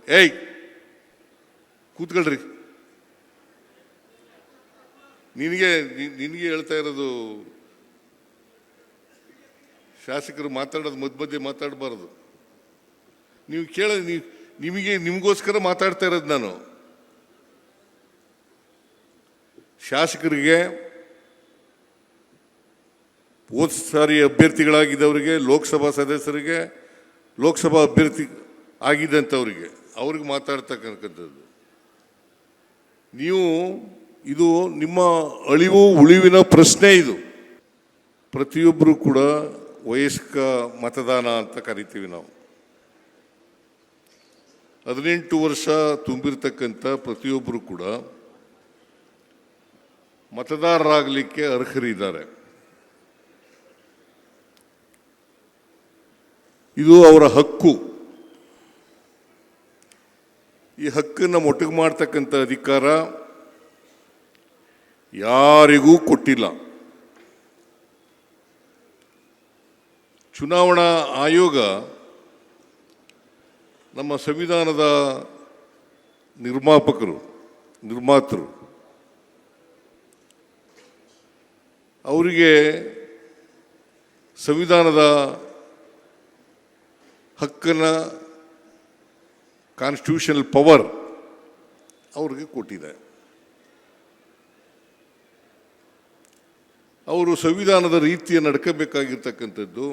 ಏಯ್ ಕೂತ್ಕೊಳ್ರಿ. ನಿನಗೆ ಹೇಳ್ತಾ ಇರೋದು, ಶಾಸಕರು ಮಾತಾಡೋದು ಮಧ್ಯೆ ಮಾತಾಡಬಾರ್ದು. ನೀವು ನಿಮಗೋಸ್ಕರ ಮಾತಾಡ್ತಾ ಇರೋದು ನಾನು. ಶಾಸಕರಿಗೆ, ಹೋದ ಸಾರಿ ಅಭ್ಯರ್ಥಿಗಳಾಗಿದ್ದವರಿಗೆ, ಲೋಕಸಭಾ ಸದಸ್ಯರಿಗೆ, ಲೋಕಸಭಾ ಅಭ್ಯರ್ಥಿ ಆಗಿದ್ದಂಥವ್ರಿಗೆ, ಅವ್ರಿಗೆ ಮಾತಾಡ್ತಕ್ಕಂಥದ್ದು. ಇದು ನಿಮ್ಮ ಅಳಿವು ಉಳಿವಿನ ಪ್ರಶ್ನೆ. ಇದು ಪ್ರತಿಯೊಬ್ಬರು ಕೂಡ ವಯಸ್ಕ ಮತದಾನ ಅಂತ ಕರಿತೀವಿ ನಾವು. 18 ವರ್ಷ ತುಂಬಿರ್ತಕ್ಕಂಥ ಪ್ರತಿಯೊಬ್ಬರು ಕೂಡ ಮತದಾರರಾಗಲಿಕ್ಕೆ ಅರ್ಹರಿದ್ದಾರೆ. ಇದು ಅವರ ಹಕ್ಕು. ಈ ಹಕ್ಕನ್ನು ಮೊಟಕು ಮಾಡ್ತಕ್ಕಂಥ ಅಧಿಕಾರ ಯಾರಿಗೂ ಕೊಟ್ಟಿಲ್ಲ. ಚುನಾವಣಾ ಆಯೋಗ ನಮ್ಮ ಸಂವಿಧಾನದ ನಿರ್ಮಾತೃ. ಅವರಿಗೆ ಸಂವಿಧಾನದ ಹಕ್ಕನ್ನು, ಕಾನ್ಸ್ಟಿಟ್ಯೂಷನಲ್ ಪವರ್ ಅವ್ರಿಗೆ ಕೊಟ್ಟಿದೆ. ಅವರು ಸಂವಿಧಾನದ ರೀತಿಯ ನಡ್ಕೋಬೇಕಾಗಿರ್ತಕ್ಕಂಥದ್ದು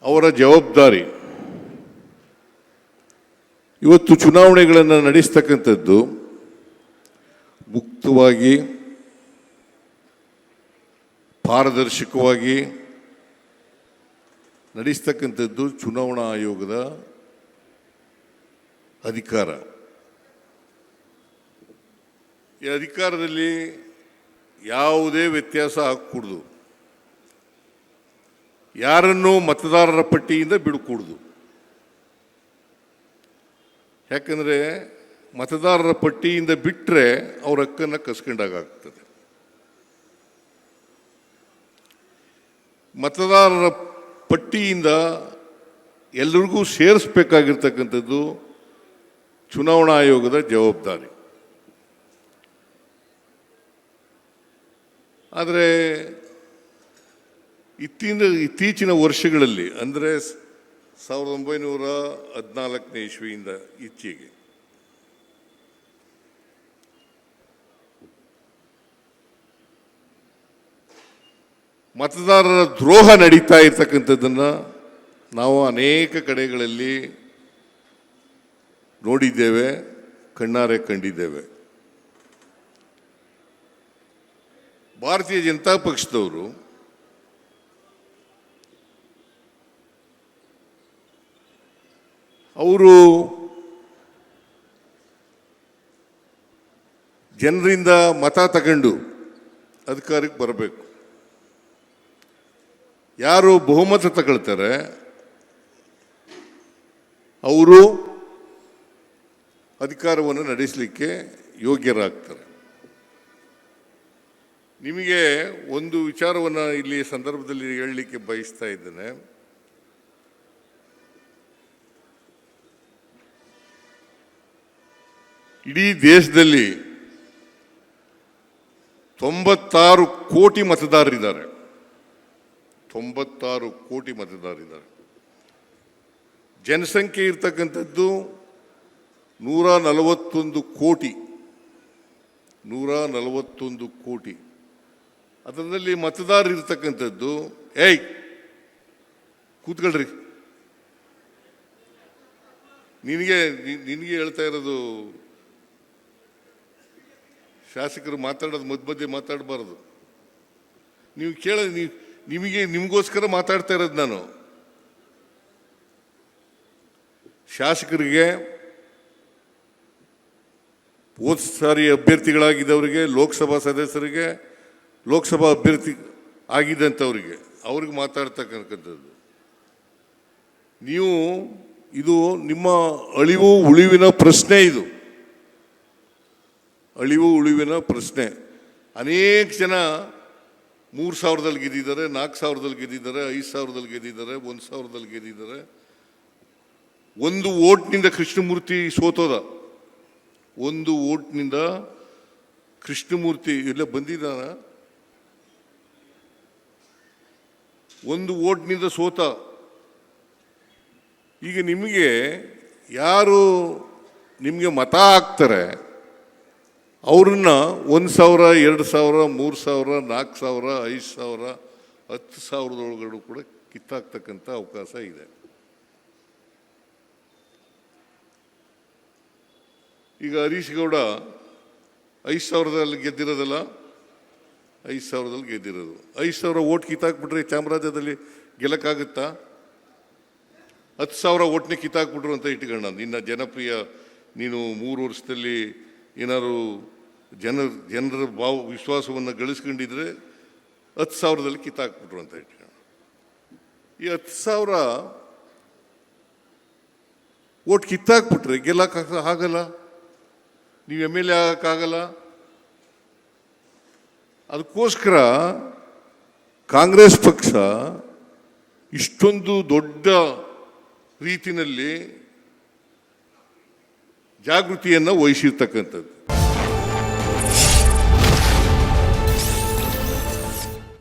ಅವರ ಜವಾಬ್ದಾರಿ. ಇವತ್ತು ಚುನಾವಣೆಗಳನ್ನು ನಡೆಸ್ತಕ್ಕಂಥದ್ದು ಮುಕ್ತವಾಗಿ, ಪಾರದರ್ಶಕವಾಗಿ ನಡೆಸ್ತಕ್ಕಂಥದ್ದು ಚುನಾವಣಾ ಆಯೋಗದ ಅಧಿಕಾರ. ಈ ಅಧಿಕಾರದಲ್ಲಿ ಯಾವುದೇ ವ್ಯತ್ಯಾಸ ಆಗಕೂಡದು. ಯಾರನ್ನೂ ಮತದಾರರ ಪಟ್ಟಿಯಿಂದ ಬಿಡಕೂಡದು. ಯಾಕಂದರೆ ಮತದಾರರ ಪಟ್ಟಿಯಿಂದ ಬಿಟ್ಟರೆ ಅವ್ರ ಹಕ್ಕನ್ನು ಕಸ್ಕೊಂಡಾಗ್ತದೆ. ಮತದಾರರ ಪಟ್ಟಿಯಿಂದ ಎಲ್ಲರಿಗೂ ಸೇರಿಸಬೇಕಾಗಿರ್ತಕ್ಕಂಥದ್ದು ಚುನಾವಣಾ ಆಯೋಗದ ಜವಾಬ್ದಾರಿ. ಆದರೆ ಇತ್ತೀಚಿನ ವರ್ಷಗಳಲ್ಲಿ, ಅಂದರೆ 1914ನೇ ಇಸ್ವಿಯಿಂದ ಈಚೆಗೆ ಮತದಾರರ ದ್ರೋಹ ನಡೀತಾ ಇರ್ತಕ್ಕಂಥದ್ದನ್ನು ನಾವು ಅನೇಕ ಕಡೆಗಳಲ್ಲಿ ನೋಡಿದ್ದೇವೆ, ಕಣ್ಣಾರೆ ಕಂಡಿದ್ದೇವೆ. ಭಾರತೀಯ ಜನತಾ ಪಕ್ಷದವರು ಅವರು ಜನರಿಂದ ಮತ ತಗೊಂಡು ಅಧಿಕಾರಕ್ಕೆ ಬರಬೇಕು. ಯಾರು ಬಹುಮತ ತಗೊಳ್ತಾರೆ ಅವರು ಅಧಿಕಾರವನ್ನು ನಡೆಸಲಿಕ್ಕೆ ಯೋಗ್ಯರಾಗ್ತಾರೆ. ನಿಮಗೆ ಒಂದು ವಿಚಾರವನ್ನು ಇಲ್ಲಿ ಸಂದರ್ಭದಲ್ಲಿ ಹೇಳಲಿಕ್ಕೆ ಬಯಸ್ತಾ ಇದ್ದೇನೆ. ಇಡೀ ದೇಶದಲ್ಲಿ 96 ಕೋಟಿ ಮತದಾರರಿದ್ದಾರೆ. 96 ಕೋಟಿ ಮತದಾರರಿದ್ದಾರೆ. ಜನಸಂಖ್ಯೆ ಇರ್ತಕ್ಕಂಥದ್ದು 141 ಕೋಟಿ. 141 ಕೋಟಿ. ಅದರಲ್ಲಿ ಮತದಾರರು ಇರ್ತಕ್ಕಂಥದ್ದು, ಏಯ್ ಕೂತ್ಕೊಳ್ರಿ. ನಿನಗೆ ಹೇಳ್ತಾ ಇರೋದು, ಶಾಸಕರು ಮಾತಾಡೋದು ಮಧ್ಯೆ ಮಾತಾಡಬಾರ್ದು. ನಿಮಗೋಸ್ಕರ ಮಾತಾಡ್ತಾ ಇರೋದು ನಾನು. ಶಾಸಕರಿಗೆ, ಹೋದ ಸಾರಿ ಅಭ್ಯರ್ಥಿಗಳಾಗಿದ್ದವರಿಗೆ, ಲೋಕಸಭಾ ಸದಸ್ಯರಿಗೆ, ಲೋಕಸಭಾ ಅಭ್ಯರ್ಥಿ ಆಗಿದ್ದಂಥವ್ರಿಗೆ, ಅವ್ರಿಗೆ ಮಾತಾಡ್ತಕ್ಕಂಥದ್ದು. ಇದು ನಿಮ್ಮ ಅಳಿವು ಉಳಿವಿನ ಪ್ರಶ್ನೆ. ಇದು ಅಳಿವು ಉಳಿವಿನ ಪ್ರಶ್ನೆ. ಅನೇಕ ಜನ 3000ದಲ್ಲಿ ಗೆದ್ದಿದ್ದಾರೆ, 4000ದಲ್ಲಿ ಗೆದ್ದಿದ್ದಾರೆ, 5000ದಲ್ಲಿ ಗೆದ್ದಿದ್ದಾರೆ, 1000ದಲ್ಲಿ ಗೆದ್ದಿದ್ದಾರೆ. ಒಂದು ಓಟ್ನಿಂದ ಕೃಷ್ಣಮೂರ್ತಿ ಸೋತೋದ. ಒಂದು ಓಟ್ನಿಂದ ಕೃಷ್ಣಮೂರ್ತಿ ಎಲ್ಲ ಬಂದಿದ್ದಾನ. ಒಂದು ಓಟ್ನಿಂದ ಸೋತ. ಈಗ ನಿಮಗೆ ಯಾರು ನಿಮಗೆ ಮತ ಹಾಕ್ತಾರೆ ಅವ್ರನ್ನ 1,000, 2,000, 3,000, 4,000, 5,000, 10,000 ಕೂಡ ಕಿತ್ತಾಕ್ತಕ್ಕಂಥ ಅವಕಾಶ ಇದೆ. ಈಗ ಹರೀಶ್ ಗೌಡ 5,000 ಗೆದ್ದಿರೋದಲ್ಲ, 5,000 ಗೆದ್ದಿರೋದು. 5,000 ಓಟ್ ಕಿತ್ತಾಕ್ಬಿಟ್ರೆ ಚಾಮರಾಜದಲ್ಲಿ ಗೆಲ್ಲಕ್ಕಾಗುತ್ತಾ? 10,000 ಓಟ್ನೇ ಕಿತ್ತಾಕ್ಬಿಟ್ರು ಅಂತ ಇಟ್ಕೊಳ್ಳೋಣ. ನಿನ್ನ ಜನಪ್ರಿಯ ನೀನು 3 ವರ್ಷದಲ್ಲಿ ಏನಾದ್ರು ಜನರ ವಿಶ್ವಾಸವನ್ನು ಗಳಿಸ್ಕೊಂಡಿದ್ರೆ 10,000 ಕಿತ್ತಾಕ್ಬಿಟ್ರು ಅಂತ ಇಟ್ಕೊಳ್ಳೋಣ. ಈ 10,000 ಓಟ್ ಕಿತ್ತಾಕ್ಬಿಟ್ರೆ ಗೆಲ್ಲಕ್ಕೆ ಆಗಲ್ಲ, ನೀವು MLA ಆಗಕ್ಕಾಗಲ್ಲ. ಅದಕ್ಕೋಸ್ಕರ ಕಾಂಗ್ರೆಸ್ ಪಕ್ಷ ಇಷ್ಟೊಂದು ದೊಡ್ಡ ರೀತಿಯಲ್ಲಿ ಜಾಗೃತಿಯನ್ನು ವಹಿಸಿರ್ತಕ್ಕಂಥದ್ದು.